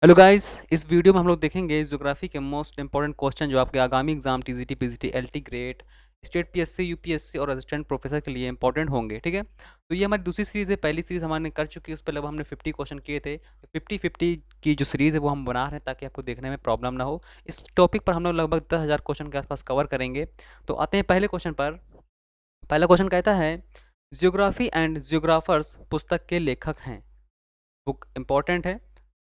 Hello guys, इस video में हम लोग देखेंगे ज्योग्राफी के मोस्ट इंपॉर्टेंट क्वेश्चन जो आपके आगामी exam TGT PGT LT grade state PSC UPSC और असिस्टेंट प्रोफेसर के लिए इंपॉर्टेंट होंगे। ठीक है, तो ये हमारी दूसरी सीरीज़ है। पहली सीरीज़ हमारे कर चुकी है, उस पर लगभग हमने 50 क्वेश्चन किए थे। 50-50 की जो सीरीज़ है वो हम बना रहे हैं ताकि आपको देखने में प्रॉब्लम ना हो। इस टॉपिक पर हम लोग लगभग 10,000 क्वेश्चन के आसपास कवर करेंगे। तो आते हैं पहले क्वेश्चन पर। पहला क्वेश्चन कहता है, जियोग्राफी एंड जियोग्राफर्स पुस्तक के लेखक हैं। बुक इंपॉर्टेंट है।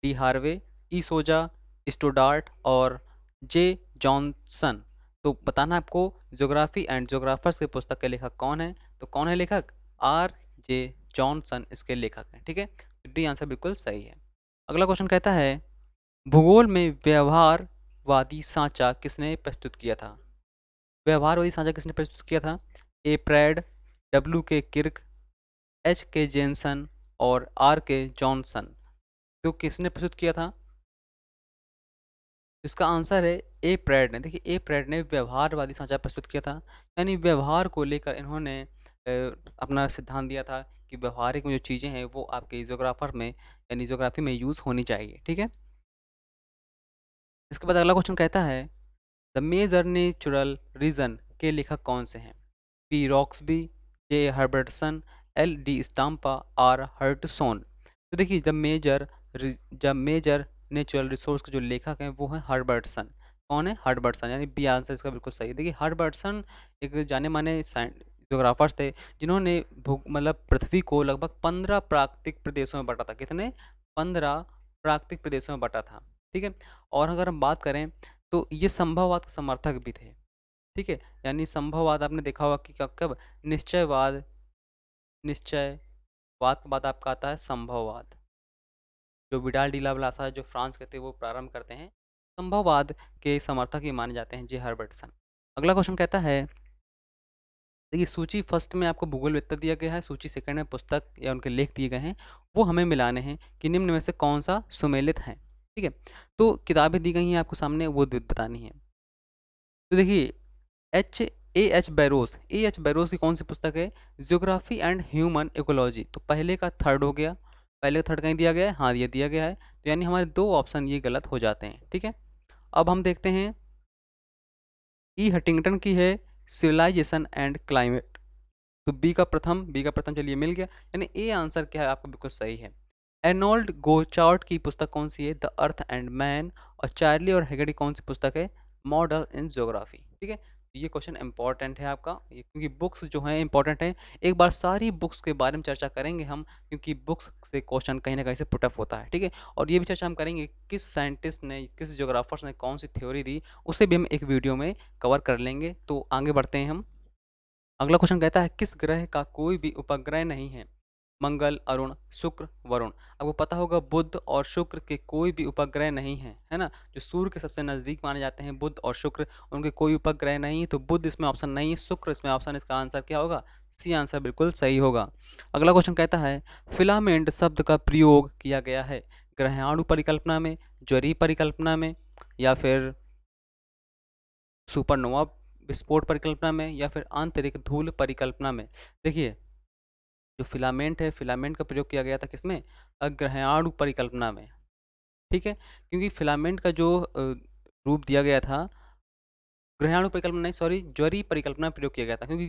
डी हार्वे, ई सोजा, स्टोडार्ट और जे जॉनसन। तो बताना आपको ज्योग्राफी एंड ज्योग्राफर्स के पुस्तक के लेखक कौन है। तो कौन है लेखक? आर जे जॉनसन इसके लेखक हैं। ठीक है, डी आंसर बिल्कुल सही है। अगला क्वेश्चन कहता है, भूगोल में व्यवहारवादी सांचा किसने प्रस्तुत किया था? व्यवहारवादी सांचा किसने प्रस्तुत किया था? ए प्रेड, डब्ल्यू के किर्क, एच के जेनसन और आर के जॉनसन। तो किसने प्रस्तुत किया था? इसका आंसर है ए प्रेड ने। देखिए, ए प्रेड ने व्यवहारवादी सांचा प्रस्तुत किया था, यानी व्यवहार को लेकर इन्होंने अपना सिद्धांत दिया था कि व्यवहारिक में जो चीज़ें हैं वो आपके जियोग्राफर में यानी जियोग्राफी में यूज़ होनी चाहिए। ठीक है, इसके बाद अगला क्वेश्चन कहता है, द मेजर नेचुरल रीजन के लेखक कौन से हैं? P Roxby, J Herbertson, L D Stamp, R Hartshorne. तो देखिए, द मेजर नेचुरल रिसोर्स के जो लेखक हैं वो हैं हर्बर्टसन। कौन है? हर्बर्टसन, यानी बी आंसर इसका बिल्कुल सही है। देखिए, हर्बर्टसन एक जाने माने जोग्राफर्स थे जिन्होंने भू मतलब पृथ्वी को लगभग 15 प्राकृतिक प्रदेशों में बांटा था। कितने? 15 प्राकृतिक प्रदेशों में बांटा था। ठीक है, और अगर हम बात करें तो ये संभववाद के समर्थक भी थे। ठीक है, यानी संभववाद आपने देखा होगा कि कब निश्चयवाद के बाद आपका आता है संभववाद। जो विडाल डी लाप्लासा जो फ्रांस के थे वो प्रारंभ करते हैं। संभववाद के समर्थक ये माने जाते हैं जे हर्बर्टसन। अगला क्वेश्चन कहता है, देखिए सूची फर्स्ट में आपको भूगोलवेत्ता दिया गया है, सूची सेकंड में पुस्तक या उनके लेख दिए गए हैं। वो हमें मिलाने हैं कि निम्न में से कौन सा सुमेलित है। ठीक है, तो किताबें दी गई हैं आपको सामने, वो बतानी है। तो देखिए, ए एच बैरोस की कौन सी पुस्तक है? Geography and human ecology. तो पहले का थर्ड हो गया, पहले का थर्ड कहीं दिया गया है? हाँ, ये दिया गया है। तो यानी हमारे दो ऑप्शन ये गलत हो जाते हैं। ठीक है, अब हम देखते हैं, ई हटिंगटन की है सिविलाइजेशन एंड क्लाइमेट। तो बी का प्रथम चलिए मिल गया, यानी ए आंसर क्या है आपका बिल्कुल सही है। एर्नोल्ड गोचार्ट की पुस्तक कौन सी है? The earth and man. और चार्ली और हेगड़े कौन सी पुस्तक है? Model in geography. ठीक है, ये क्वेश्चन इंपॉर्टेंट है आपका, ये क्योंकि बुक्स जो हैं इंपॉर्टेंट हैं। एक बार सारी बुक्स के बारे में चर्चा करेंगे हम, क्योंकि बुक्स से क्वेश्चन कहीं ना कहीं से पुटअप होता है। ठीक है, और ये भी चर्चा हम करेंगे किस साइंटिस्ट ने, किस ज्योग्राफर्स ने कौन सी थ्योरी दी, उसे भी हम एक वीडियो में कवर कर लेंगे। तो आगे बढ़ते हैं हम। अगला क्वेश्चन कहता है, किस ग्रह का कोई भी उपग्रह नहीं है? मंगल, अरुण, शुक्र, वरुण। आपको पता होगा बुध और शुक्र के कोई भी उपग्रह नहीं है, है ना? जो सूर्य के सबसे नज़दीक माने जाते हैं बुध और शुक्र, उनके कोई उपग्रह नहीं है। तो बुध इसमें ऑप्शन नहीं है, शुक्र इसमें ऑप्शन, इसका आंसर क्या होगा? सी आंसर बिल्कुल सही होगा। अगला क्वेश्चन कहता है, फिलामेंट शब्द का प्रयोग किया गया है ग्रहाणु परिकल्पना में, ज्वरीय परिकल्पना में, या फिर सुपरनोवा विस्फोट परिकल्पना में, या फिर आंतरिक धूल परिकल्पना में? देखिए, जो फिलामेंट है, फिलामेंट का प्रयोग किया गया था किसमें? ग्रहाणु परिकल्पना में। ठीक है, क्योंकि फिलामेंट का जो रूप दिया गया था, ग्रहाणु परिकल्पना नहीं, सॉरी, ज्वरीय परिकल्पना में प्रयोग किया गया था। क्योंकि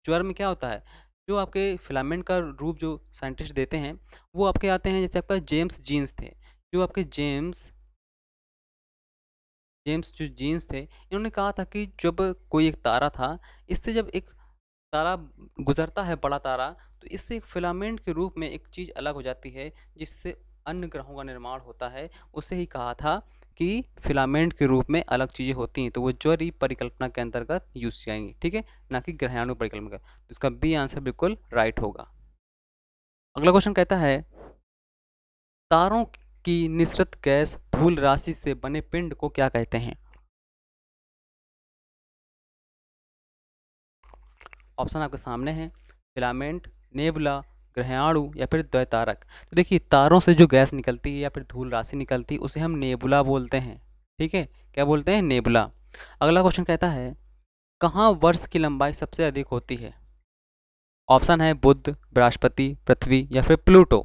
ज्वर में क्या होता है, जो आपके फिलामेंट का रूप जो साइंटिस्ट देते हैं वो आपके आते हैं, जैसे आपका जेम्स जीन्स थे। जो आपके जेम्स जो जीन्स थे, इन्होंने कहा था कि जब कोई एक तारा था, इससे जब एक तारा गुजरता है, बड़ा तारा, तो इससे एक फिलामेंट के रूप में एक चीज़ अलग हो जाती है, जिससे अन्य ग्रहों का निर्माण होता है। उसे ही कहा था कि फिलामेंट के रूप में अलग चीज़ें होती हैं, तो वो ज्वरीय परिकल्पना के अंतर्गत यूज़ की जाएंगी। ठीक है, ना कि ग्रहाणु परिकल्पना का। तो इसका बी आंसर बिल्कुल राइट होगा। अगला क्वेश्चन कहता है, तारों की निसृत गैस धूल राशि से बने पिंड को क्या कहते हैं? ऑप्शन आपके सामने हैं, फिलामेंट, नेबुला, ग्रहाणु, या फिर द्वैतारक। तो देखिए, तारों से जो गैस निकलती है या फिर धूल राशि निकलती है उसे हम नेबुला बोलते हैं। ठीक है, क्या बोलते हैं? नेबुला। अगला क्वेश्चन कहता है, कहाँ वर्ष की लंबाई सबसे अधिक होती है? ऑप्शन है बुध, बृहस्पति, पृथ्वी, या फिर प्लूटो।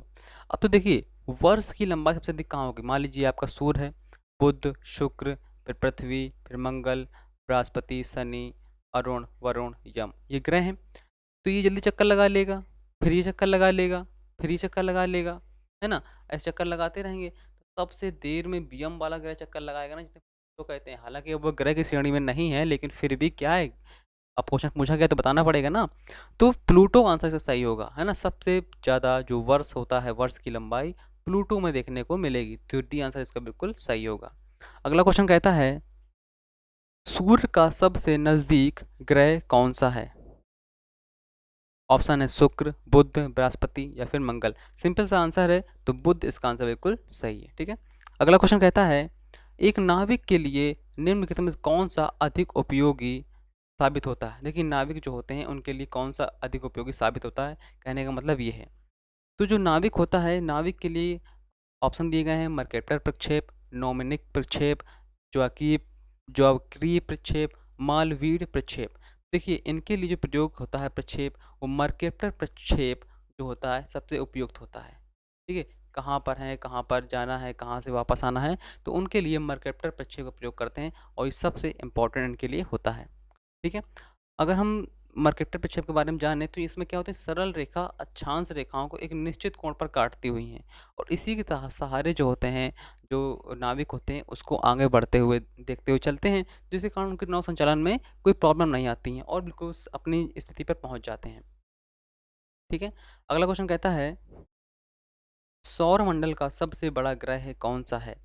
अब तो देखिए, वर्ष की लंबाई सबसे अधिक कहाँ होगी? मान लीजिए आपका सूर्य है, बुध, शुक्र, फिर पृथ्वी, फिर मंगल, बृहस्पति, शनि, अरुण, वरुण, यम, ये ग्रह हैं। तो ये जल्दी चक्कर लगा लेगा, फिर ये चक्कर लगा लेगा, फिर ये चक्कर लगा लेगा, है ना? ऐसे चक्कर लगाते रहेंगे। तो सबसे देर में यम वाला ग्रह चक्कर लगाएगा ना, जिसे प्लूटो कहते हैं। हालाँकि अब वो ग्रह की श्रेणी में नहीं है, लेकिन फिर भी क्या है, अब क्वेश्चन पूछा गया तो बताना पड़ेगा ना। तो प्लूटो आंसर से सही होगा, है ना? सबसे ज़्यादा जो वर्ष होता है, वर्ष की लंबाई प्लूटो में देखने को मिलेगी। तो डी आंसर इसका बिल्कुल सही होगा। अगला क्वेश्चन कहता है, सूर्य का सबसे नज़दीक ग्रह कौन सा है? ऑप्शन है शुक्र, बुध, बृहस्पति या फिर मंगल। सिंपल सा आंसर है, तो बुध इसका आंसर बिल्कुल सही है। ठीक है। अगला क्वेश्चन कहता है, एक नाविक के लिए निम्नलिखित में कौन सा अधिक उपयोगी साबित होता है? देखिए, नाविक जो होते हैं उनके लिए कौन सा अधिक उपयोगी साबित होता है, कहने का मतलब ये है। तो जो नाविक होता है, नाविक के लिए ऑप्शन दिए गए हैं, मर्केटर प्रक्षेप, नोमिनिक प्रक्षेप, ज्वाकीप ज्वाक्रीय प्रक्षेप, मालवीय प्रक्षेप। देखिए, इनके लिए जो प्रयोग होता है प्रक्षेप, वो मर्केटर प्रक्षेप जो होता है सबसे उपयुक्त होता है। ठीक है, कहाँ पर है, कहाँ पर जाना है, कहाँ से वापस आना है, तो उनके लिए मर्केटर प्रक्षेप का प्रयोग करते हैं और ये सबसे इम्पोर्टेंट इनके लिए होता है। ठीक है। अगर हम मर्केटर प्रक्षेप के बारे में जानें, तो इसमें क्या होता है, सरल रेखा अक्षांश रेखाओं को एक निश्चित कोण पर काटती हुई हैं और इसी के सहारे जो होते हैं, जो नाविक होते हैं, उसको आगे बढ़ते हुए देखते हुए चलते हैं, जिसके कारण उनके नौ संचालन में कोई प्रॉब्लम नहीं आती है और बिल्कुल अपनी स्थिति पर पहुंच जाते हैं। ठीक है। अगला क्वेश्चन कहता है, सौरमंडल का सबसे बड़ा ग्रह कौन सा है?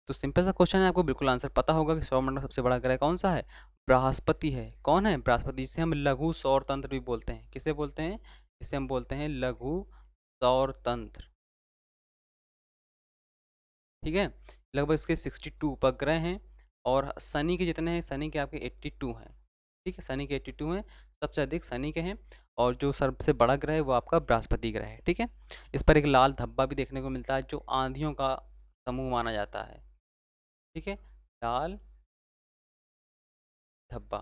तो सिंपल सा क्वेश्चन है, आपको बिल्कुल आंसर पता होगा कि सौरमंडल का सबसे बड़ा ग्रह कौन सा है? बृहस्पति है। कौन है? बृहस्पति, जिसे हम लघु सौर तंत्र भी बोलते हैं। किसे बोलते हैं? इसे हम बोलते हैं लघु सौर तंत्र। ठीक है। लगभग इसके 62 उपग्रह हैं और शनि के जितने हैं, शनि के आपके 82 हैं। ठीक है, शनि के 82 हैं, सबसे अधिक शनि के हैं और जो सबसे बड़ा ग्रह है वो आपका बृहस्पति ग्रह है। ठीक है। इस पर एक लाल धब्बा भी देखने को मिलता है, जो आंधियों का समूह माना जाता है। ठीक है, लाल धब्बा।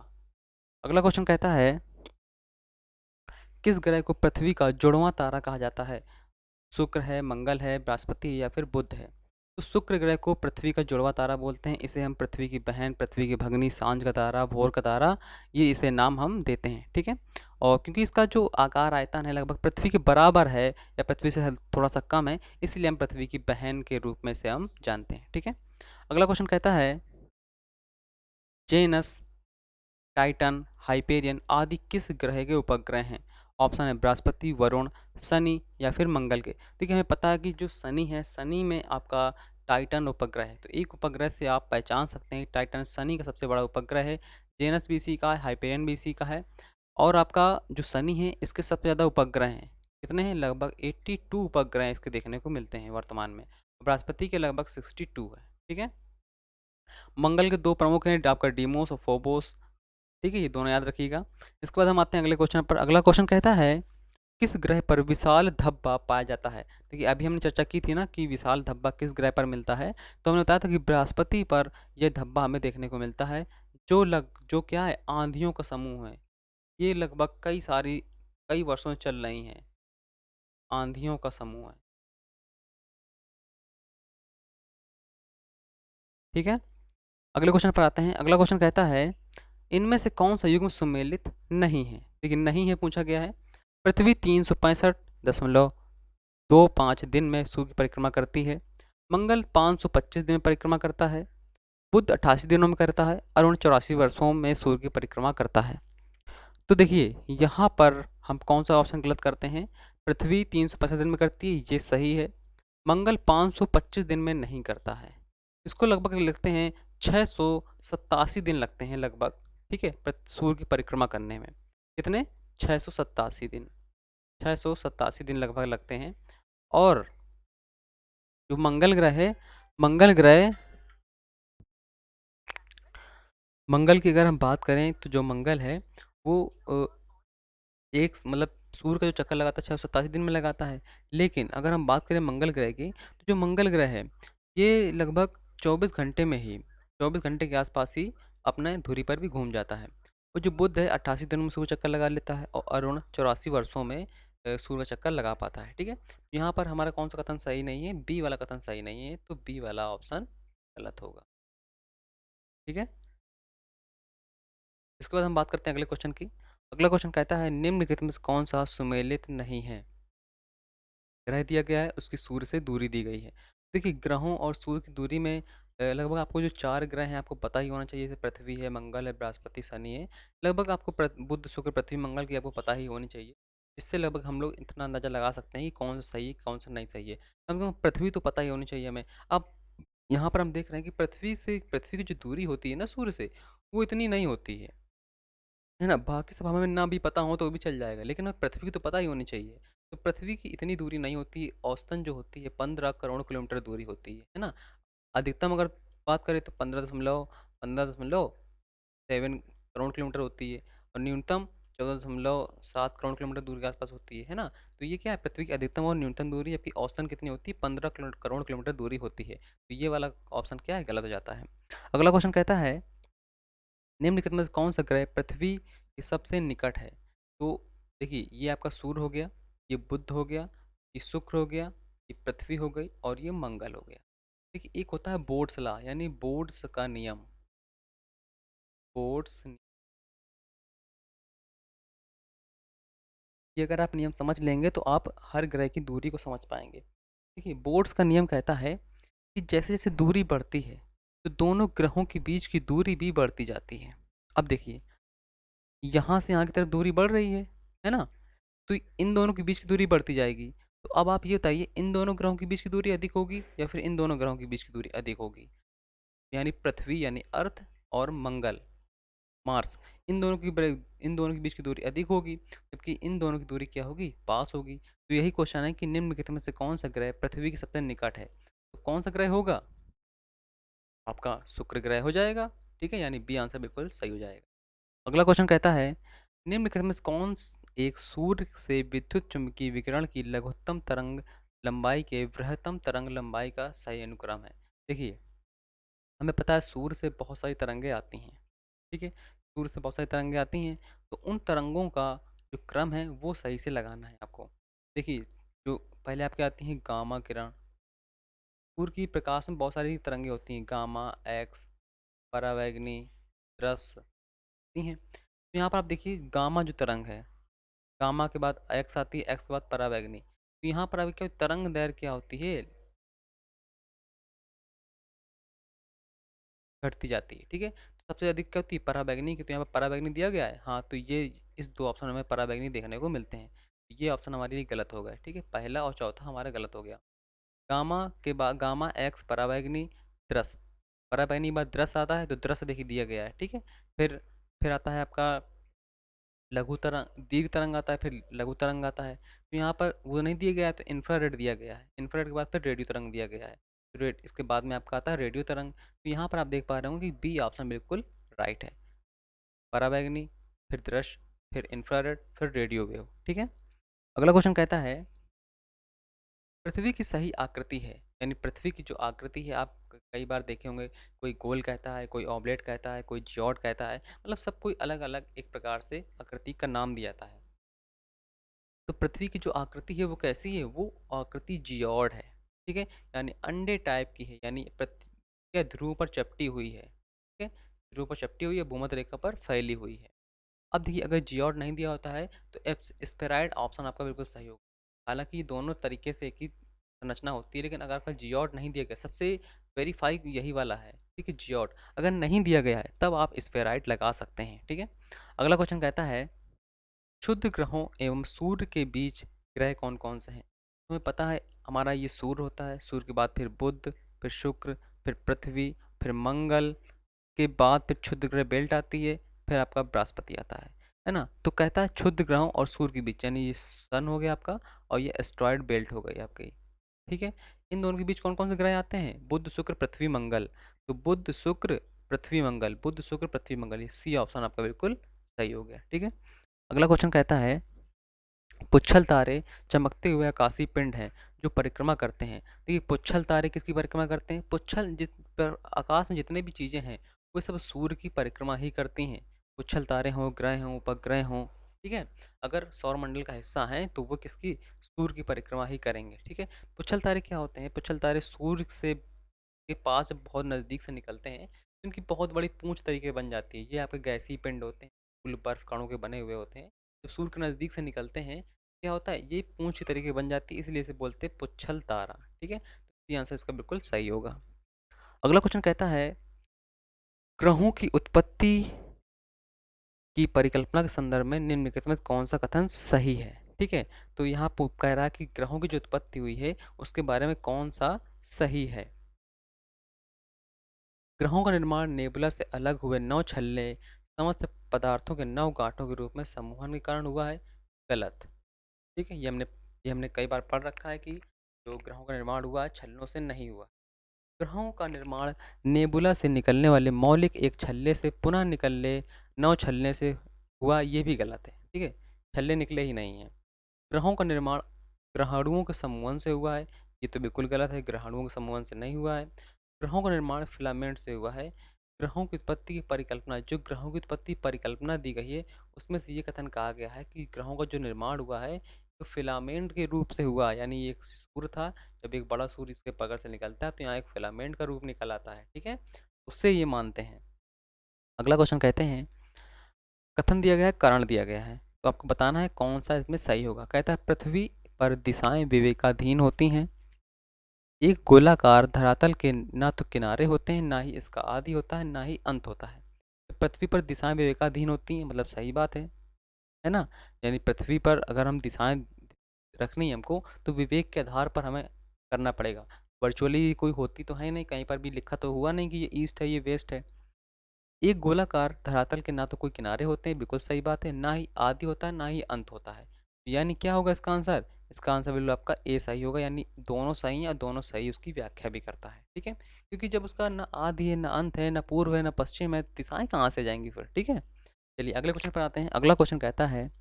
अगला क्वेश्चन कहता है, किस ग्रह को पृथ्वी का जुड़वां तारा कहा जाता है? शुक्र है, मंगल है, बृहस्पति या फिर बुध है? तो शुक्र ग्रह को पृथ्वी का जुड़वा तारा बोलते हैं। इसे हम पृथ्वी की बहन, पृथ्वी की भगनी, सांझ का तारा, भोर का तारा, ये इसे नाम हम देते हैं। ठीक है। और क्योंकि इसका जो आकार आयतन है लगभग पृथ्वी के बराबर है या पृथ्वी से थोड़ा सा कम है, इसलिए हम पृथ्वी की बहन के रूप में इसे हम जानते हैं। ठीक है। अगला क्वेश्चन कहता है, जेनस, टाइटन, हाइपेरियन आदि किस ग्रह के उपग्रह हैं? ऑप्शन है बृहस्पति, वरुण, शनि या फिर मंगल के। देखिए, हमें पता है कि जो शनि है, शनि में आपका टाइटन उपग्रह है। तो एक उपग्रह से आप पहचान सकते हैं टाइटन शनि का सबसे बड़ा उपग्रह है। जेनस भी इसी का है, हाइपेरियन भी इसी का है। और आपका जो शनि है, इसके सबसे ज़्यादा उपग्रह हैं। कितने हैं? लगभग 82 उपग्रह इसके देखने को मिलते हैं वर्तमान में। बृहस्पति के लगभग 62 है। ठीक है। मंगल के दो प्रमुख हैं, आपका डीमोस और फोबोस। ठीक है, ये दोनों याद रखिएगा। इसके बाद हम आते हैं अगले क्वेश्चन पर। अगला क्वेश्चन कहता है, किस ग्रह पर विशाल धब्बा पाया जाता है? देखिए, अभी हमने चर्चा की थी ना कि विशाल धब्बा किस ग्रह पर मिलता है, तो हमने बताया था कि बृहस्पति पर यह धब्बा हमें देखने को मिलता है, जो क्या है, आंधियों का समूह है। ये लगभग कई वर्षों से चल रही हैं, आंधियों का समूह है। ठीक है। अगले क्वेश्चन पर आते हैं। अगला क्वेश्चन कहता है, इनमें से कौन सा युग्म सुमेलित नहीं है? लेकिन नहीं है पूछा गया है। पृथ्वी 365.25 दिन में सूर्य की परिक्रमा करती है। मंगल 525 दिन में परिक्रमा करता है। बुध 88 दिनों में करता है। अरुण 84 वर्षों में सूर्य की परिक्रमा करता है। तो देखिए, यहाँ पर हम कौन सा ऑप्शन गलत करते हैं? पृथ्वी 365 दिन में करती है, ये सही है। मंगल 525 दिन में नहीं करता है। इसको लगभग लगते हैं 687 दिन लगते हैं लगभग। ठीक है, सूर्य की परिक्रमा करने में। कितने? 687 दिन। 687 दिन लगभग लगते हैं। और जो मंगल ग्रह है, मंगल ग्रह, मंगल की अगर हम बात करें तो जो मंगल है वो एक मतलब सूर्य का जो चक्कर लगाता है 687 दिन में लगाता है। लेकिन अगर हम बात करें मंगल ग्रह की, तो जो मंगल ग्रह है ये लगभग 24 घंटे में ही, 24 घंटे के आसपास ही अपने धुरी पर भी घूम जाता है। और जो बुध है 88 दिनों में सूर्य चक्कर लगा लेता है और अरुण 84 वर्षों में सूर्य का चक्कर लगा पाता है। ठीक है, यहाँ पर हमारा कौन सा कथन सही नहीं है, बी वाला कथन सही नहीं है, तो बी वाला ऑप्शन गलत होगा। ठीक है, इसके बाद हम बात करते हैं अगले क्वेश्चन की। अगला क्वेश्चन कहता है निम्नलिखित में से कौन सा सुमेलित नहीं है। ग्रह दिया गया है, उसकी सूर्य से दूरी दी गई है। देखिए ग्रहों और सूर्य की दूरी में लगभग आपको जो 4 ग्रह हैं आपको पता ही होना चाहिए, जैसे पृथ्वी है, मंगल है, बृहस्पति, शनि है। लगभग आपको बुध, शुक्र, पृथ्वी, मंगल की आपको पता ही होनी चाहिए। इससे लगभग हम लोग इतना अंदाज़ा लगा सकते हैं कि कौन सा सही है, कौन सा नहीं सही है। कम से कम पृथ्वी तो पता ही होनी चाहिए हमें। अब यहाँ पर हम देख रहे हैं कि पृथ्वी की जो दूरी होती है ना सूर्य से, वो इतनी नहीं होती है ना? बाकी सब हमें ना भी पता हो तो भी चल जाएगा, लेकिन हमें पृथ्वी की तो पता ही होनी चाहिए। तो पृथ्वी की इतनी दूरी नहीं होती, औसतन जो होती है 15 करोड़ किलोमीटर दूरी होती है ना? अधिकतम अगर बात करें तो 15.7 करोड़ किलोमीटर होती है, और न्यूनतम 14.7 करोड़ किलोमीटर दूरी के आसपास होती है ना? तो ये क्या है, पृथ्वी की अधिकतम और न्यूनतम दूरी, जबकि औसतन कितनी होती है, 15 करोड़ किलोमीटर दूरी होती है। तो ये वाला ऑप्शन क्या है, गलत हो जाता है। अगला क्वेश्चन कहता है निम्नलिखित में से कौन सा ग्रह पृथ्वी के सबसे निकट है। तो देखिए ये आपका सूर्य हो गया, ये बुध हो गया, ये शुक्र हो गया, ये पृथ्वी हो गई, और ये मंगल हो गया। देखिए एक होता है बोर्ड्स लॉ, यानी बोर्ड्स का नियम। बोर्ड्स, ये अगर आप नियम समझ लेंगे तो आप हर ग्रह की दूरी को समझ पाएंगे। देखिए बोर्ड्स का नियम कहता है कि जैसे जैसे दूरी बढ़ती है तो दोनों ग्रहों के बीच की दूरी भी बढ़ती जाती है। अब देखिए यहाँ से यहाँ की तरफ दूरी बढ़ रही है ना? तो इन दोनों के बीच की दूरी बढ़ती जाएगी। तो अब आप ये बताइए इन दोनों ग्रहों के बीच की दूरी अधिक होगी या फिर इन दोनों ग्रहों के बीच की दूरी अधिक होगी? यानी पृथ्वी यानी अर्थ और मंगल मार्स, इन दोनों के बीच की दूरी अधिक होगी, जबकि इन दोनों की दूरी क्या होगी, पास होगी। तो यही क्वेश्चन है कि निम्नलिखित में से कौन सा ग्रह पृथ्वी के सबसे निकट है। तो कौन सा ग्रह होगा, आपका शुक्र ग्रह हो जाएगा। ठीक है, यानी बी आंसर बिल्कुल सही हो जाएगा। अगला क्वेश्चन कहता है निम्नलिखित में से एक सूर्य से विद्युत चुम्बकीय विकिरण की लघुत्तम तरंग लंबाई के बृहत्तम तरंग लंबाई का सही अनुक्रम है। देखिए हमें पता है सूर्य से बहुत सारी तरंगें आती हैं। ठीक है, सूर्य से बहुत सारी तरंगें आती हैं, तो उन तरंगों का जो क्रम है वो सही से लगाना है आपको। देखिए जो पहले आपके आती हैं गामा किरण, सूर्य की प्रकाश में बहुत सारी तरंगें होती हैं, गामा, एक्स, परावैंगनी, रस, होती हैं। तो यहाँ पर आप देखिए गामा जो तरंग है, गामा के बाद एक्स आती है, एक्स के बाद परावैंगनी। तो यहाँ पर अभी क्या तरंग दैर्घ्य क्या होती है, घटती जाती है। ठीक है, तो सबसे अधिक क्या होती है, पराबैंगनी की। तो यहाँ पर पराबैंगनी दिया गया है, हाँ, तो ये इस दो ऑप्शन में पराबैंगनी देखने को मिलते हैं। ये ऑप्शन हमारे लिए गलत हो गए। ठीक है, पहला और चौथा हमारा गलत हो गया। गामा के बाद गामा एक्स पराबैंगनी दृश्य, पराबैंगनी के बाद दृश्य आता है, तो दृश्य देखिए दिया गया है। ठीक है, फिर आता है आपका लघु तरंग, दीर्घ तरंग आता है, फिर लघु तरंग आता है। तो यहाँ पर वो नहीं दिया गया है, तो इंफ्रारेड दिया गया है। इंफ्रारेड के बाद फिर रेडियो तरंग दिया गया है। रेड इसके बाद में आपका आता है रेडियो तरंग। तो यहाँ पर आप देख पा रहे हो कि बी ऑप्शन बिल्कुल राइट है। पराबैंगनी, फिर दृश्य, फिर इंफ्रारेड, फिर रेडियो वेव। ठीक है, अगला क्वेश्चन कहता है पृथ्वी की सही आकृति है, यानी पृथ्वी की जो आकृति है, आप कई बार देखे होंगे, कोई गोल कहता है, कोई ऑबलेट कहता है, कोई जियोड कहता है, मतलब सब कोई अलग अलग एक प्रकार से आकृति का नाम दिया जाता है। तो पृथ्वी की जो आकृति है वो कैसी है, वो आकृति जियोड है। ठीक है, यानी अंडे टाइप की है, यानी पृथ्वी के ध्रुव पर चपटी हुई है। ठीक है, ध्रुव पर चपटी हुई है, भूमध्य रेखा पर फैली हुई है। अब देखिए अगर जियोड नहीं दिया होता है तो स्फेराइड ऑप्शन आपका बिल्कुल सही होगा। हालांकि ये दोनों तरीके से एक ही संरचना होती है, लेकिन अगर आपका जियोड नहीं दिया गया, सबसे वेरीफाई यही वाला है। ठीक है, जियोड अगर नहीं दिया गया है तब आप स्फेराइड लगा सकते हैं। ठीक है, अगला क्वेश्चन कहता है क्षुद्र ग्रहों एवं सूर्य के बीच ग्रह कौन कौन से हैं। तुम्हें पता है हमारा ये सूर्य होता है, सूर्य के बाद फिर बुध, फिर शुक्र, फिर पृथ्वी, फिर मंगल, के बाद फिर क्षुद्र ग्रह बेल्ट आती है, फिर आपका बृहस्पति आता है ना? तो कहता है क्षुद्र ग्रहों और सूर्य के बीच, यानी ये सन हो गया आपका, और ये एस्ट्रॉयड बेल्ट हो गई आपकी। ठीक है, इन दोनों के बीच कौन कौन से ग्रह आते हैं, बुध, शुक्र, पृथ्वी, मंगल। तो बुध, शुक्र, पृथ्वी, मंगल, बुध, शुक्र, पृथ्वी, मंगल, ये सी ऑप्शन आपका बिल्कुल सही हो गया। ठीक है, अगला क्वेश्चन कहता है पुच्छल तारे चमकते हुए आकाशीय पिंड हैं जो परिक्रमा करते हैं। देखिए पुच्छल तारे किसकी परिक्रमा करते हैं, पुच्छल जित पर आकाश में जितने भी चीज़ें हैं वो सब सूर्य की परिक्रमा ही करती हैं। पुच्छल तारे हों, ग्रह हों, उपग्रह हों, ठीक है। अगर सौरमंडल का हिस्सा हैं तो वो किसकी, सूर्य की परिक्रमा ही करेंगे। ठीक है। पुच्छल तारे क्या होते हैं, पुच्छल तारे सूर्य से के पास जब बहुत नज़दीक से निकलते हैं तो इनकी बहुत बड़ी पूंछ तरीके बन जाती है। ये आपके गैसीय पिंड होते हैं, फूल बर्फ कणों के बने हुए होते हैं। जब सूर्य के नज़दीक से निकलते हैं क्या होता है, ये पूंछ की तरीके बन जाती है, इसलिए इसे बोलते हैं पुच्छल तारा। ठीक है, तो ये आंसर इसका बिल्कुल सही होगा। अगला क्वेश्चन कहता है, ग्रहों की उत्पत्ति की परिकल्पना के संदर्भ में निम्नलिखित में कौन सा कथन सही है। ठीक है, तो यहाँ कह रहा है कि ग्रहों की जो उत्पत्ति हुई है उसके बारे में कौन सा सही है। ग्रहों का निर्माण नेबुला से अलग हुए नौ छल्ले समस्त पदार्थों के नौ गांठों के रूप में समूहन के कारण हुआ है। गलत। ठीक है, ये हमने कई बार पढ़ रखा है कि जो ग्रहों का निर्माण हुआ है छल्लों से नहीं हुआ। ग्रहों का निर्माण नेबुला से निकलने वाले मौलिक एक छल्ले से पुनः निकलने नौ छल्ले से हुआ, ये भी गलत है। ठीक है, छल्ले निकले ही नहीं हैं। ग्रहों का निर्माण ग्रहाणुओं के समूहन से हुआ है, ये तो बिल्कुल गलत है, ग्रहाणुओं के समूहन से नहीं हुआ है। ग्रहों का निर्माण फिलामेंट से हुआ है। ग्रहों की उत्पत्ति की परिकल्पना, जो ग्रहों की उत्पत्ति परिकल्पना दी गई है उसमें से ये कथन कहा गया है कि ग्रहों का जो निर्माण हुआ है तो फिलामेंट के रूप से हुआ, यानी एक सूर्य था, जब एक बड़ा सूर्य इसके पकड़ से निकलता है तो यहाँ एक फिलामेंट का रूप निकल आता है। ठीक है, उससे ये मानते हैं। अगला क्वेश्चन कहते हैं, कथन दिया गया है, कारण दिया गया है, तो आपको बताना है कौन सा इसमें सही होगा। कहता है, पृथ्वी पर दिशाएं विवेकाधीन होती हैं। एक गोलाकार धरातल के ना तो किनारे होते हैं, ना ही इसका आदि होता है, ना ही अंत होता है। तो पृथ्वी पर दिशाएं विवेकाधीन होती हैं, मतलब सही बात है ना। यानी पृथ्वी पर अगर हम दिशाएं रखनी है हमको तो विवेक के आधार पर हमें करना पड़ेगा। वर्चुअली कोई होती तो है नहीं, कहीं पर भी लिखा तो हुआ नहीं कि ये ईस्ट है ये वेस्ट है। एक गोलाकार धरातल के ना तो कोई किनारे होते हैं, बिल्कुल सही बात है, ना ही आदि होता है ना ही अंत होता है। यानी क्या होगा इसका आंसर, इसका आंसर बिल्कुल आपका ए सही होगा, यानी दोनों सही हैं और दोनों सही उसकी व्याख्या भी करता है। ठीक है, क्योंकि जब उसका ना आदि है ना अंत है ना पूर्व है ना पश्चिम है, दिशाएं कहाँ से जाएंगी फिर। ठीक है, चलिए अगले क्वेश्चन पर आते हैं। अगला क्वेश्चन कहता है,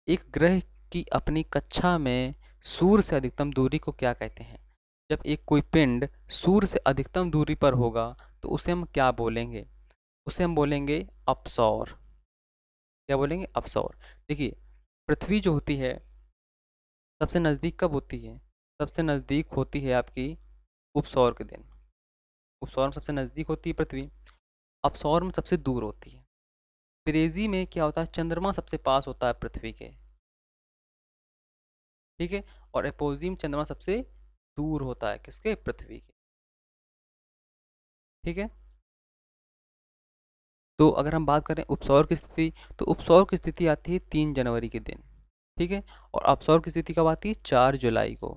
एक ग्रह की अपनी कक्षा में सूर्य से अधिकतम दूरी को क्या कहते हैं। जब एक कोई पिंड सूर्य से अधिकतम दूरी पर होगा तो उसे हम क्या बोलेंगे, उसे हम बोलेंगे अपसौर। क्या बोलेंगे, अपसौर। देखिए, पृथ्वी जो होती है सबसे नज़दीक कब होती है, सबसे नज़दीक होती है आपकी उपसौर के दिन। उपसौर में सबसे नज़दीक होती है पृथ्वी, अपसौर में सबसे दूर होती है। त्रेजी में क्या होता है, चंद्रमा सबसे पास होता है पृथ्वी के। ठीक है, और एपोजी में चंद्रमा सबसे दूर होता है किसके, पृथ्वी के। ठीक है, तो अगर हम बात करें उपसौर की स्थिति, तो उपसौर की स्थिति आती है 3 जनवरी के दिन। ठीक है, और अपसौर की स्थिति कब आती है, 4 जुलाई को।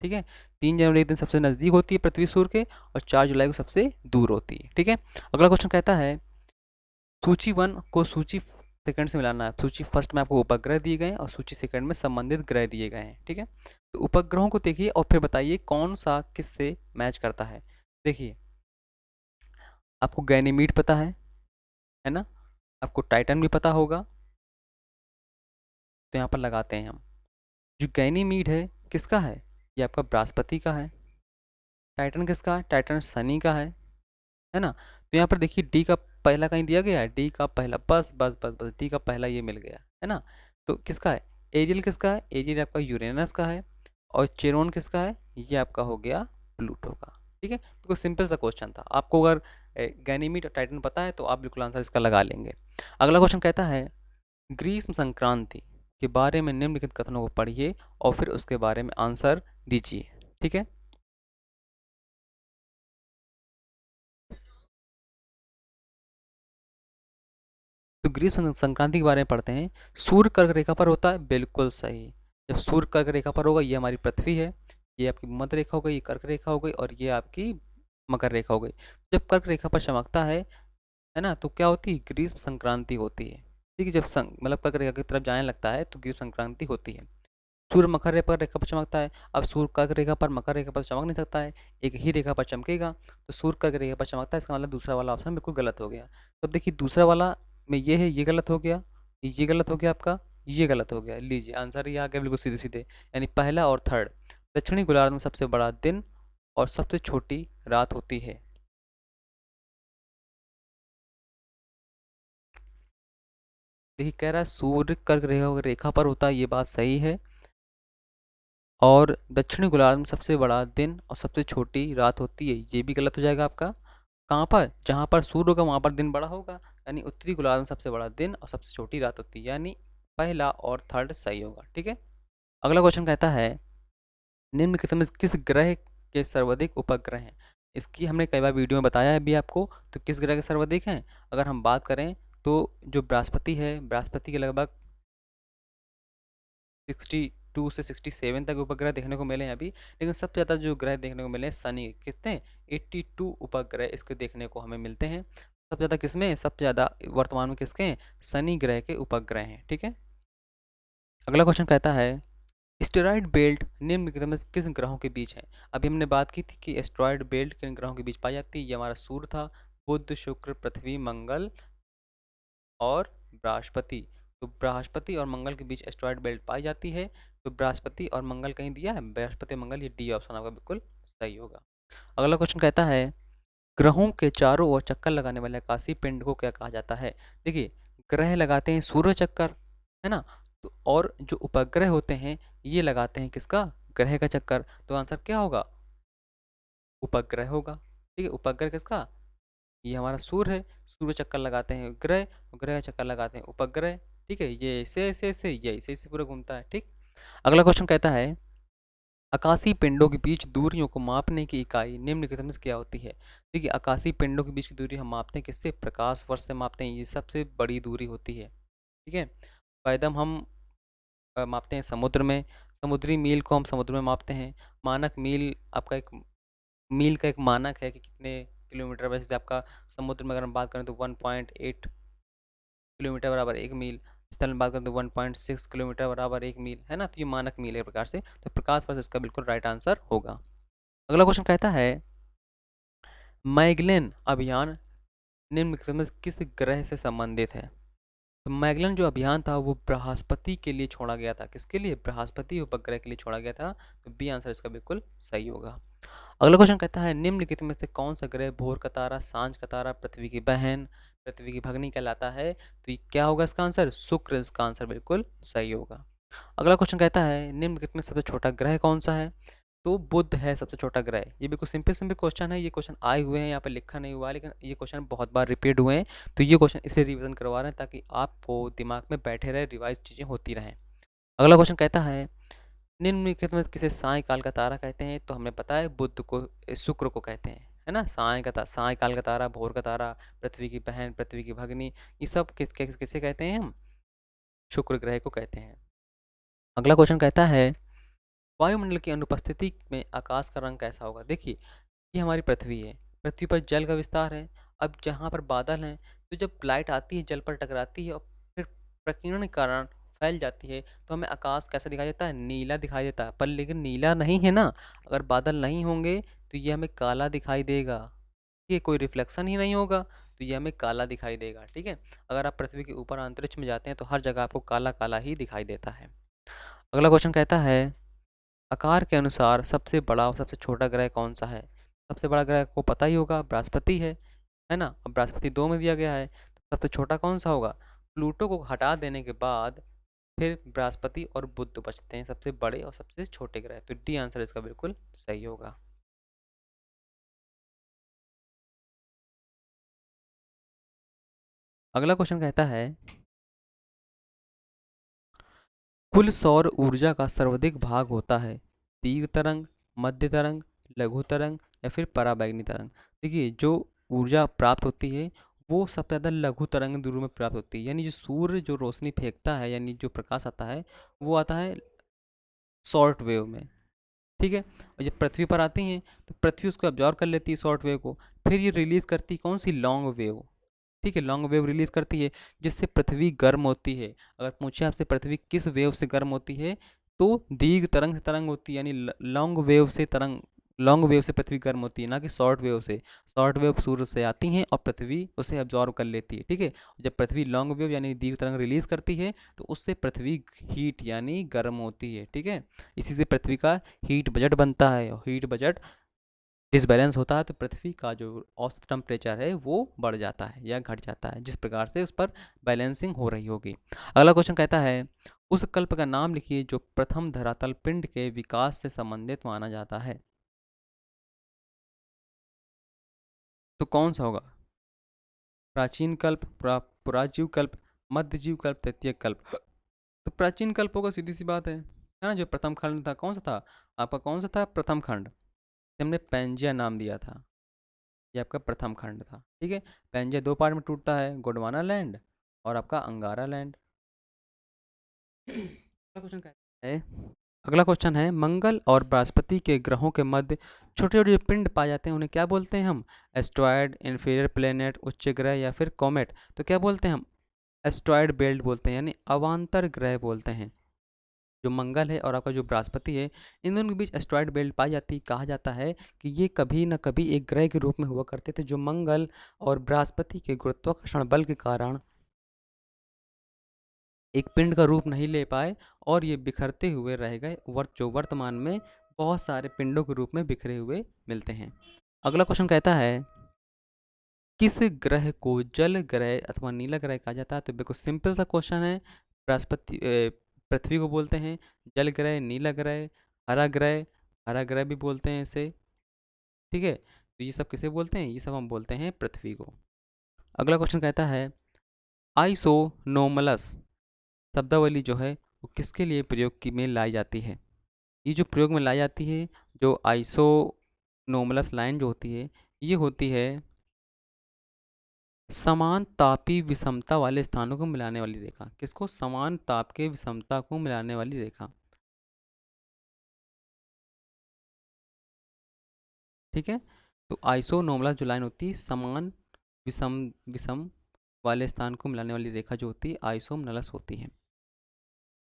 ठीक है, 3 जनवरी के दिन सबसे नज़दीक होती है पृथ्वी सूर्य के और 4 जुलाई को सबसे दूर होती है। ठीक है, अगला क्वेश्चन कहता है, सूची 1 को सूची सेकंड से मिलाना है। सूची फर्स्ट में आपको उपग्रह दिए गए हैं और सूची सेकंड में संबंधित ग्रह दिए गए हैं। ठीक है, तो उपग्रहों को देखिए और फिर बताइए कौन सा किससे मैच करता है। देखिए, आपको गैनीमीड पता है ना, आपको टाइटन भी पता होगा, तो यहाँ पर लगाते हैं हम। जो गैनीमीड है किसका है, ये आपका बृहस्पति का है। टाइटन किसका है, टाइटन शनि का है ना। तो यहाँ पर देखिए डी का पहला कहीं दिया गया है, डी का पहला, बस बस बस बस डी का पहला ये मिल गया है ना। तो किसका है, एरियल किसका है, एरियल आपका यूरेनस का है। और चेरोन किसका है, ये आपका हो गया प्लूटो का। ठीक है, बिल्कुल सिंपल सा क्वेश्चन था। आपको अगर गैनीमीड और टाइटन पता है तो आप बिल्कुल आंसर इसका लगा लेंगे। अगला क्वेश्चन कहता है, ग्रीष्म संक्रांति के बारे में निम्नलिखित कथनों को पढ़िए और फिर उसके बारे में आंसर दीजिए। ठीक है, तो ग्रीष्म संक्रांति के बारे में पढ़ते हैं। सूर्य कर्क रेखा पर होता है, बिल्कुल सही। जब सूर्य कर्क रेखा पर होगा, ये हमारी पृथ्वी है, ये आपकी मध्य रेखा हो गई, ये कर्क रेखा हो गई और ये आपकी मकर रेखा हो गई। जब कर्क रेखा पर चमकता है ना, तो क्या होती है, ग्रीष्म संक्रांति होती है। ठीक है, जब मतलब कर्क रेखा की तरफ जाने लगता है तो ग्रीष्म संक्रांति होती है। सूर्य मकर रेखा पर चमकता है, अब सूर्य कर्क रेखा पर मकर रेखा पर चमक नहीं सकता है, एक ही रेखा पर चमकेगा, तो सूर्य कर्क रेखा पर चमकता है, इसका मतलब दूसरा वाला ऑप्शन बिल्कुल गलत हो गया। तो अब देखिए दूसरा वाला में ये है, ये गलत हो गया, ये गलत हो गया आपका, ये गलत हो गया। लीजिए आंसर ये आ गया बिल्कुल सीधे सीधे, यानी पहला और थर्ड। दक्षिणी गोलार्ध में सबसे बड़ा दिन और सबसे छोटी रात होती है। देखिए कह रहा है सूर्य कर्क रेखा रेखा पर होता है, ये बात सही है। और दक्षिणी गोलार्ध में सबसे बड़ा दिन और सबसे छोटी रात होती है, ये भी गलत हो जाएगा आपका। कहाँ पर? जहाँ पर सूर्य होगा वहाँ पर दिन बड़ा होगा, यानी उत्तरी गोलार्ध में सबसे बड़ा दिन और सबसे छोटी रात होती है, यानी पहला और थर्ड सही होगा। ठीक है। अगला क्वेश्चन कहता है निम्नलिखित में किस ग्रह के सर्वाधिक उपग्रह हैं? इसकी हमने कई बार वीडियो में बताया है अभी आपको। तो किस ग्रह के सर्वाधिक हैं? अगर हम बात करें तो जो बृहस्पति है, बृहस्पति के लगभग 62 से 67 तक उपग्रह देखने को मिले हैं अभी। लेकिन सबसे ज़्यादा जो ग्रह देखने को मिले हैं शनि, कितने? 82 उपग्रह इसके देखने को हमें मिलते हैं। सबसे ज़्यादा किसमें? सबसे ज़्यादा वर्तमान में किसके हैं? शनि ग्रह के उपग्रह हैं। ठीक है। अगला क्वेश्चन कहता है एस्टेरॉयड बेल्ट निम्नलिखित में से किस ग्रहों के बीच है? अभी हमने बात की थी कि एस्टेरॉयड बेल्ट किन ग्रहों के बीच पाई जाती है। ये हमारा सूर्य था, बुध, शुक्र, पृथ्वी, मंगल और बृहस्पति। तो बृहस्पति और मंगल के बीच एस्टेरॉयड बेल्ट पाई जाती है। तो बृहस्पति और मंगल कहीं दिया है? बृहस्पति मंगल, ये डी ऑप्शन आपका बिल्कुल सही होगा। अगला क्वेश्चन कहता है ग्रहों के चारों ओर चक्कर लगाने वाले आकाशीय पिंड को क्या कहा जाता है? देखिए ग्रह लगाते हैं सूर्य चक्कर, है ना। तो और जो उपग्रह होते हैं ये लगाते हैं किसका? ग्रह का चक्कर। तो आंसर क्या होगा? उपग्रह होगा। ठीक है। उपग्रह किसका? ये हमारा सूर्य है, सूर्य चक्कर लगाते हैं ग्रह, ग्रह चक्कर लगाते हैं उपग्रह। ठीक है। ये ऐसे ऐसे ऐसे ये ऐसे ऐसे पूरा घूमता है। ठीक। अगला क्वेश्चन कहता है आकाशीय पिंडों के बीच दूरियों को मापने की इकाई निम्नलिखित में से क्या होती है? देखिए आकाशीय पिंडों के बीच की दूरी हम मापते हैं किससे? प्रकाश वर्ष से मापते हैं, ये सबसे बड़ी दूरी होती है। ठीक है। पैदम हम मापते हैं समुद्र में, समुद्री मील को हम समुद्र में मापते हैं। मानक मील आपका एक मील का एक मानक है कि कितने किलोमीटर, वैसे आपका समुद्र में अगर हम बात करें तो 1.8 किलोमीटर बराबर 1 मील, स्थल में बात करें तो 1.6 किलोमीटर बराबर 1 मील, है ना। तो ये मानक मील है प्रकार से। तो प्रकाश वर्ष इसका बिल्कुल राइट आंसर होगा। अगला क्वेश्चन कहता है मैगलेन अभियान निम्नलिखित में से किस ग्रह से संबंधित है? तो मैगलन जो अभियान था वो बृहस्पति के लिए छोड़ा गया था। किसके लिए? बृहस्पति उपग्रह के लिए छोड़ा गया था। तो बी आंसर इसका बिल्कुल सही होगा। अगला क्वेश्चन कहता है निम्नलिखित में से कौन सा ग्रह भोर का तारा, सांझ का तारा, पृथ्वी की बहन, पृथ्वी की भगनी कहलाता है? तो ये क्या होगा इसका आंसर? शुक्र इसका आंसर बिल्कुल सही होगा। अगला क्वेश्चन कहता है निम्नलिखित में सबसे छोटा ग्रह कौन सा है? तो बुध है सबसे छोटा ग्रह। ये बिल्कुल सिंपल सिंपल क्वेश्चन है। ये क्वेश्चन आए हुए हैं, यहाँ पे लिखा नहीं हुआ है, लेकिन ये क्वेश्चन बहुत बार रिपीट हुए हैं। तो ये क्वेश्चन इसलिए रिवीजन करवा रहे हैं ताकि आपको दिमाग में बैठे रहे, रिवाइज चीज़ें होती रहें। अगला क्वेश्चन कहता है निम्नलिखित में किसे सायंकाल का तारा कहते हैं? तो हमें पता है बुध को, शुक्र को कहते हैं, है ना। सायंकाल का तारा, भोर का तारा, पृथ्वी की बहन, पृथ्वी की भगनी, ये सब किसे कहते हैं हम? शुक्र ग्रह को कहते हैं। अगला क्वेश्चन कहता है वायुमंडल की अनुपस्थिति में आकाश का रंग कैसा होगा? देखिए ये हमारी पृथ्वी है, पृथ्वी पर जल का विस्तार है। अब जहाँ पर बादल हैं तो जब लाइट आती है जल पर टकराती है और फिर प्रकीर्णन के कारण फैल जाती है, तो हमें आकाश कैसा दिखाई देता है? नीला दिखाई देता है। पर लेकिन नीला नहीं है ना, अगर बादल नहीं होंगे तो ये हमें काला दिखाई देगा। ये कोई रिफ्लेक्शन ही नहीं होगा, तो ये हमें काला दिखाई देगा। ठीक है। अगर आप पृथ्वी के ऊपर अंतरिक्ष में जाते हैं तो हर जगह आपको काला काला ही दिखाई देता है। अगला क्वेश्चन कहता है आकार के अनुसार सबसे बड़ा और सबसे छोटा ग्रह कौन सा है? सबसे बड़ा ग्रह को पता ही होगा, बृहस्पति है ना। अब बृहस्पति 2 में दिया गया है, तो सबसे छोटा कौन सा होगा? प्लूटो को हटा देने के बाद फिर बृहस्पति और बुध बचते हैं सबसे बड़े और सबसे छोटे ग्रह। तो डी आंसर इसका बिल्कुल सही होगा। अगला क्वेश्चन कहता है कुल सौर ऊर्जा का सर्वाधिक भाग होता है तीव्र तरंग, मध्य तरंग, लघु तरंग या फिर पराबैंगनी तरंग? देखिए जो ऊर्जा प्राप्त होती है वो सबसे ज़्यादा लघु तरंग दूर में प्राप्त होती है, यानी जो सूर्य जो रोशनी फेंकता है, यानी जो प्रकाश आता है वो आता है शॉर्ट वेव में। ठीक है। और जब पृथ्वी पर आती हैं तो पृथ्वी उसको एब्जॉर्व कर लेती है शॉर्ट वेव को, फिर ये रिलीज करती है कौन सी? Long wave. ठीक है। लॉन्ग वेव रिलीज करती है जिससे पृथ्वी गर्म होती है। अगर पूछे आपसे पृथ्वी किस वेव से गर्म होती है, तो दीर्घ तरंग से तरंग होती है, यानी लॉन्ग वेव से तरंग, लॉन्ग वेव से पृथ्वी गर्म होती है, ना कि शॉर्ट वेव से। शॉर्ट वेव सूर्य से आती हैं और पृथ्वी उसे एब्जॉर्व कर लेती है। ठीक है। जब पृथ्वी लॉन्ग वेव यानी दीर्घ तरंग रिलीज करती है तो उससे पृथ्वी हीट यानी गर्म होती है। ठीक है। इसी से पृथ्वी का हीट बजट बनता है, और हीट बजट डिसबैलेंस होता है तो पृथ्वी का जो औसत टेम्परेचर है वो बढ़ जाता है या घट जाता है, जिस प्रकार से उस पर बैलेंसिंग हो रही होगी। अगला क्वेश्चन कहता है उस कल्प का नाम लिखिए जो प्रथम धरातल पिंड के विकास से संबंधित माना जाता है। तो कौन सा होगा? प्राचीन कल्प, पुराजीव कल्प, मध्यजीव कल्प, तृतीय कल्प। तो प्राचीन कल्प होगा, सीधी सी बात है ना। जो प्रथम खंड था कौन सा था आपका? कौन सा था प्रथम खंड? हमने पेंजिया नाम दिया था, ये आपका प्रथम खंड था। ठीक है, पेंजिया दो पार्ट में टूटता है, गोंडवाना लैंड और आपका अंगारा लैंड। अगला क्वेश्चन कहता है, अगला क्वेश्चन है मंगल और बृहस्पति के ग्रहों के मध्य छोटे छोटे जो पिंड पाए जाते हैं उन्हें क्या बोलते हैं हम? एस्ट्रॉयड, इन्फीरियर प्लेनेट, उच्च ग्रह या फिर कॉमेट। तो क्या बोलते हैं हम? एस्ट्रॉयड बेल्ट बोलते हैं, यानी अवांतर ग्रह बोलते हैं। जो मंगल है और आपका जो बृहस्पति है, इन दोनों के बीच एस्ट्रॉयड बेल्ट पाई जाती है। कहा जाता है कि ये कभी न कभी एक ग्रह के रूप में हुआ करते थे, जो मंगल और बृहस्पति के गुरुत्वाकर्षण बल के कारण एक पिंड का रूप नहीं ले पाए और ये बिखरते हुए रह गए, जो वर्तमान में बहुत सारे पिंडों के रूप में बिखरे हुए मिलते हैं। अगला क्वेश्चन कहता है किस ग्रह को जल ग्रह अथवा नीला ग्रह कहा जाता है? तो बिल्कुल सिंपल सा क्वेश्चन है। बृहस्पति पृथ्वी को बोलते हैं जल ग्रह, नीला ग्रह, हरा ग्रह, हरा ग्रह भी बोलते हैं इसे। ठीक है, तो ये सब किसे बोलते हैं? ये सब हम बोलते हैं पृथ्वी को। अगला क्वेश्चन कहता है आइसोनोमलस शब्दावली जो है वो किसके लिए प्रयोग की में लाई जाती है? ये जो प्रयोग में लाई जाती है, जो आइसोनोमलस लाइन जो होती है, ये होती है समान तापी विषमता वाले स्थानों को मिलाने वाली रेखा। किसको? समान ताप के विषमता को मिलाने वाली रेखा। ठीक है, तो आइसोनोमलस जो लाइन होती है समान विषम विषम वाले स्थान को मिलाने वाली रेखा जो होती है आइसोनोमलस होती है।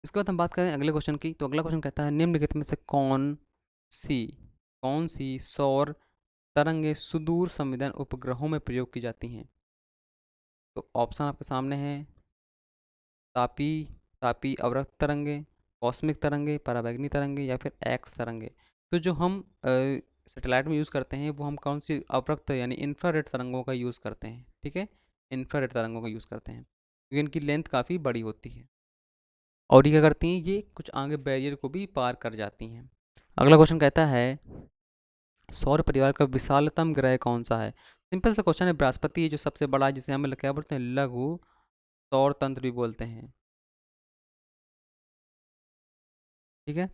इसके बाद हम बात करें अगले क्वेश्चन की। तो अगला क्वेश्चन कहता है निम्नलिखित में से सी कौन सी सौर तरंगे सुदूर संवेदन उपग्रहों में प्रयोग की जाती हैं? तो ऑप्शन आपके सामने है तापी तापी अवरक्त तरंगे, कॉस्मिक तरंगे, पराबैंगनी तरंगे या फिर एक्स तरंगे। तो जो हम सैटेलाइट में यूज़ करते हैं वो हम कौन सी अवरक्त यानी इंफ्रारेड तरंगों का यूज़ करते हैं। ठीक है, इंफ्रारेड तरंगों का यूज़ करते हैं क्योंकि इनकी लेंथ काफ़ी बड़ी होती है और ये क्या करती हैं, ये कुछ आगे बैरियर को भी पार कर जाती हैं। अगला क्वेश्चन कहता है सौर परिवार का विशालतम ग्रह कौन सा है? सिंपल सा क्वेश्चन है, बृहस्पति है जो सबसे बड़ा है, जिसे हम क्या बोलते हैं लघु सौर तंत्र भी बोलते हैं। ठीक है,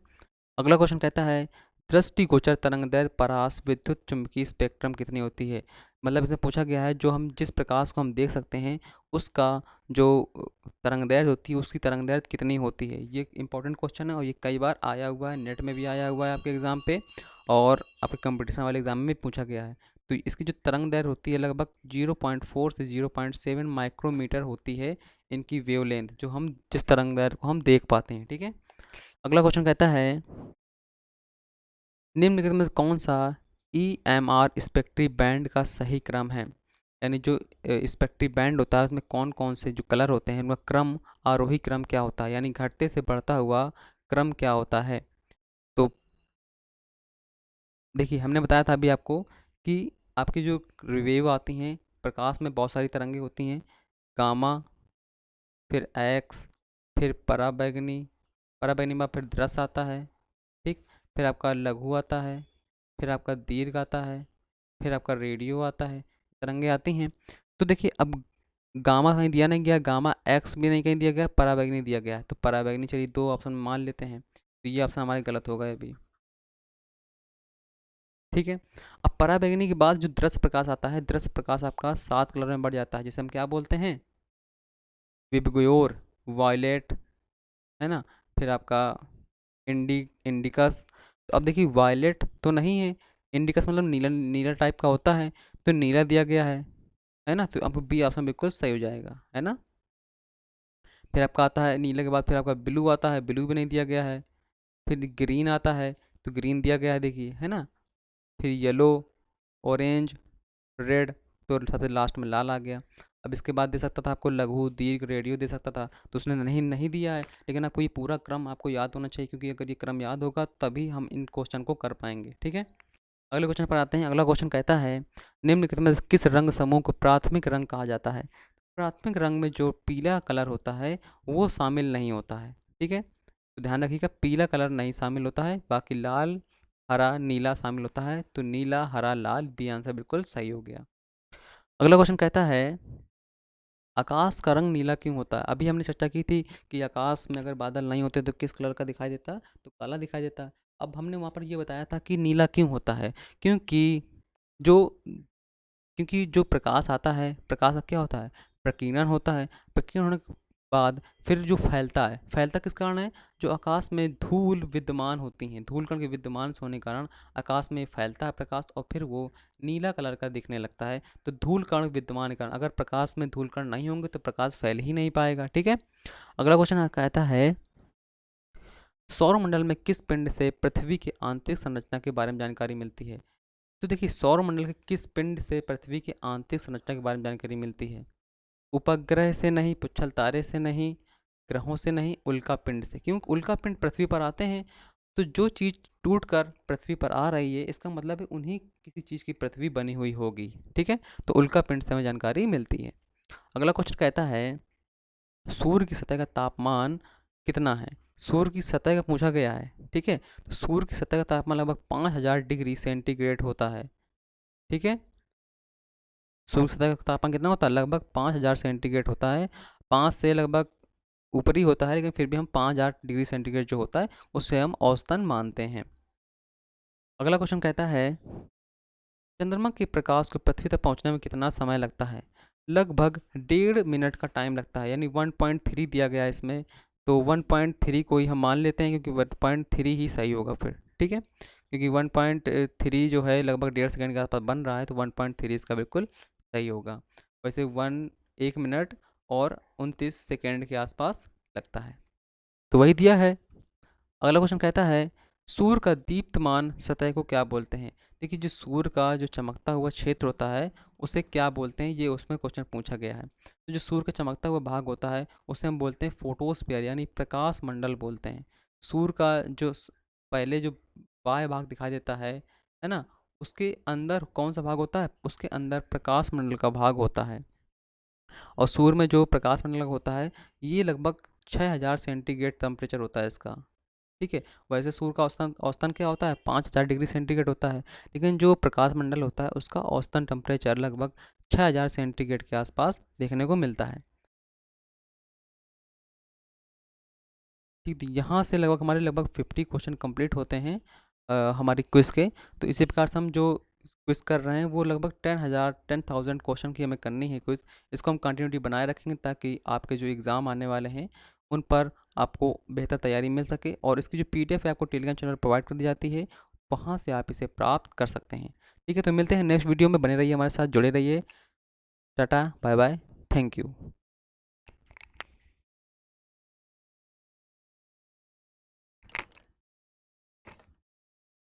अगला क्वेश्चन कहता है दृष्टिगोचर तरंगदैर्घ्य परास विद्युत चुम्बकीय स्पेक्ट्रम कितनी होती है? मतलब इसमें पूछा गया है जो हम जिस प्रकाश को हम देख सकते हैं उसका जो तरंगदैर्घ्य होती है उसकी तरंगदैर्घ्य कितनी होती है। ये इंपॉर्टेंट क्वेश्चन है और ये कई बार आया हुआ है, नेट में भी आया हुआ है आपके एग्ज़ाम पे और आपके कंपटीशन वाले एग्ज़ाम में पूछा गया है। तो इसकी जो तरंगदैर्घ्य होती है लगभग 0.4 से 0.7 माइक्रोमीटर होती है इनकी वेवलेंथ, जो हम जिस तरंगदैर्घ्य को हम देख पाते हैं। ठीक है, अगला क्वेश्चन कहता है निम्नलिखित में से कौन सा EMR स्पेक्ट्री बैंड का सही क्रम है? यानी जो स्पेक्ट्री बैंड होता है उसमें कौन कौन से जो कलर होते हैं उनका क्रम, आरोही क्रम क्या होता है, यानी घटते से बढ़ता हुआ क्रम क्या होता है? तो देखिए हमने बताया था अभी आपको कि आपकी जो वेव आती हैं प्रकाश में बहुत सारी तरंगें होती हैं, गामा, फिर एक्स, फिर पराबैंगनी, पराबैंगनी में फिर दृश्य आता है। ठीक, फिर आपका लघु आता है, फिर आपका दीर्घ आता है, फिर आपका रेडियो आता है, तरंगे आती हैं। तो देखिए अब गामा कहीं दिया नहीं गया, गामा एक्स भी नहीं कहीं दिया गया, पराबैंगनी दिया गया है। तो पराबैंगनी चलिए दो ऑप्शन मान लेते हैं, तो ये ऑप्शन हमारे गलत हो गए अभी। ठीक है, अब पराबैंगनी के बाद जो दृश्य प्रकाश आता है, दृश्य प्रकाश आपका 7 कलर में बढ़ जाता है जिसे हम क्या बोलते हैं विबग्योर, वायलेट, है ना, फिर आपका इंडिकस। तो अब देखिए वायलेट तो नहीं है, इंडिकस मतलब नीला नीला टाइप का होता है, तो नीला दिया गया है ना, तो आपको बी ऑप्शन बिल्कुल सही हो जाएगा, है ना। फिर आपका आता है नीले के बाद फिर आपका ब्लू आता है, ब्लू भी नहीं दिया गया है। फिर ग्रीन आता है, तो ग्रीन दिया गया है देखिए, है ना। फिर येलो, ऑरेंज, रेड, तो सबसे लास्ट में लाल आ गया। अब इसके बाद दे सकता था आपको लघु, दीर्घ, रेडियो दे सकता था, तो उसने नहीं नहीं दिया है। लेकिन आपको ये पूरा क्रम आपको याद होना चाहिए क्योंकि अगर ये क्रम याद होगा तभी हम इन क्वेश्चन को कर पाएंगे। ठीक है, अगले क्वेश्चन पर आते हैं। अगला क्वेश्चन कहता है निम्नलिखित में से किस रंग समूह को प्राथमिक रंग कहा जाता है। प्राथमिक रंग में जो पीला कलर होता है वो शामिल नहीं होता है, ठीक है। तो ध्यान रखिएगा, पीला कलर नहीं शामिल होता है, बाकी लाल, हरा, नीला शामिल होता है। तो नीला, हरा, लाल, बी आंसर बिल्कुल सही हो गया। अगला क्वेश्चन कहता है आकाश का रंग नीला क्यों होता है। अभी हमने चर्चा की थी कि आकाश में अगर बादल नहीं होते तो किस कलर का दिखाई देता, तो काला दिखाई देता। अब हमने वहाँ पर ये बताया था कि नीला क्यों होता है, क्योंकि जो क्योंकि जो प्रकाश आता है, प्रकाश का क्या होता है, प्रकीर्णन होता है। प्रकीर्णन होने के बाद फिर जो फैलता किस कारण है, जो आकाश में धूल विद्यमान होती हैं, धूल कण के विद्यमान होने के कारण आकाश में फैलता है प्रकाश और फिर वो नीला कलर का दिखने लगता है। तो धूल कण विद्यमान के कारण, अगर प्रकाश में धूल कण नहीं होंगे तो प्रकाश फैल ही नहीं पाएगा, ठीक है। अगला क्वेश्चन कहता है सौरमंडल में किस पिंड से पृथ्वी की आंतरिक संरचना के बारे में जानकारी मिलती है। तो देखिए, सौरमंडल के किस पिंड से पृथ्वी की आंतरिक संरचना के बारे में जानकारी मिलती है। उपग्रह से नहीं, पुच्छल तारे से नहीं, ग्रहों से नहीं, उल्का पिंड से। क्योंकि उल्का पिंड पृथ्वी पर आते हैं, तो जो चीज़ टूट कर पृथ्वी पर आ रही है इसका मतलब है उन्हीं किसी चीज़ की पृथ्वी बनी हुई होगी, ठीक है। तो उल्का पिंड से हमें जानकारी मिलती है। अगला क्वेश्चन कहता है सूर्य की सतह का तापमान कितना है। सूर्य की सतह का पूछा गया है, ठीक है। तो सूर्य की सतह का तापमान लगभग 5000 डिग्री सेंटीग्रेड होता है, ठीक है। सूर्य की सतह का तापमान कितना होता है, लगभग 5000 सेंटीग्रेड होता है। 5 से लगभग ऊपर ही होता है, लेकिन फिर भी हम 5000 डिग्री सेंटीग्रेड जो होता है उसे हम औसतन मानते हैं। अगला क्वेश्चन कहता है चंद्रमा के प्रकाश को पृथ्वी तक पहुंचने में कितना समय लगता है। लगभग 1.5 मिनट का टाइम लगता है, यानी 1.3 दिया गया है इसमें। तो 1.3 को ही हम मान लेते हैं, क्योंकि 1.3 ही सही होगा फिर, ठीक है। क्योंकि 1.3 जो है लगभग 1.5 सेकंड के आसपास बन रहा है, तो 1.3 इसका बिल्कुल सही होगा। वैसे 1 मिनट और 29 सेकंड के आसपास लगता है, तो वही दिया है। अगला क्वेश्चन कहता है सूर्य का दीप्तमान सतह को क्या बोलते हैं। देखिए, जो सूर्य का जो चमकता हुआ क्षेत्र होता है उसे क्या बोलते हैं, ये उसमें क्वेश्चन पूछा गया है। तो जो सूर्य का चमकता हुआ भाग होता है उसे हम बोलते हैं फोटोस्फीयर, यानी प्रकाश मंडल बोलते हैं। सूर्य का जो पहले जो बाह्य भाग दिखाई देता है ना, उसके अंदर कौन सा भाग होता है, उसके अंदर प्रकाश मंडल का भाग होता है। और सूर्य में जो प्रकाश मंडल होता है ये लगभग 6000 सेंटीग्रेड टेम्परेचर होता है इसका, ठीक है। वैसे सूर्य का औसतन औसतन क्या होता है, 5000 डिग्री सेंटीग्रेड होता है, लेकिन जो प्रकाश मंडल होता है उसका औसतन टेम्परेचर लगभग 6000 सेंटीग्रेड के आसपास देखने को मिलता है। ठीक है, यहाँ से लगभग हमारे लगभग 50 क्वेश्चन कंप्लीट होते हैं हमारी क्विज़ के। तो इसी प्रकार से हम जो क्विज़ कर रहे हैं वो लगभग 10,000 क्वेश्चन की हमें करनी है क्विज़। इसको हम कंटिन्यूटी बनाए रखेंगे ताकि आपके जो एग्ज़ाम आने वाले हैं उन पर आपको बेहतर तैयारी मिल सके। और इसकी जो PDF है आपको टेलीग्राम चैनल पर प्रोवाइड कर दी जाती है, वहाँ से आप इसे प्राप्त कर सकते हैं। ठीक है, तो मिलते हैं नेक्स्ट वीडियो में, बने रहिए हमारे साथ, जुड़े रहिए। Tata, bye bye, thank you.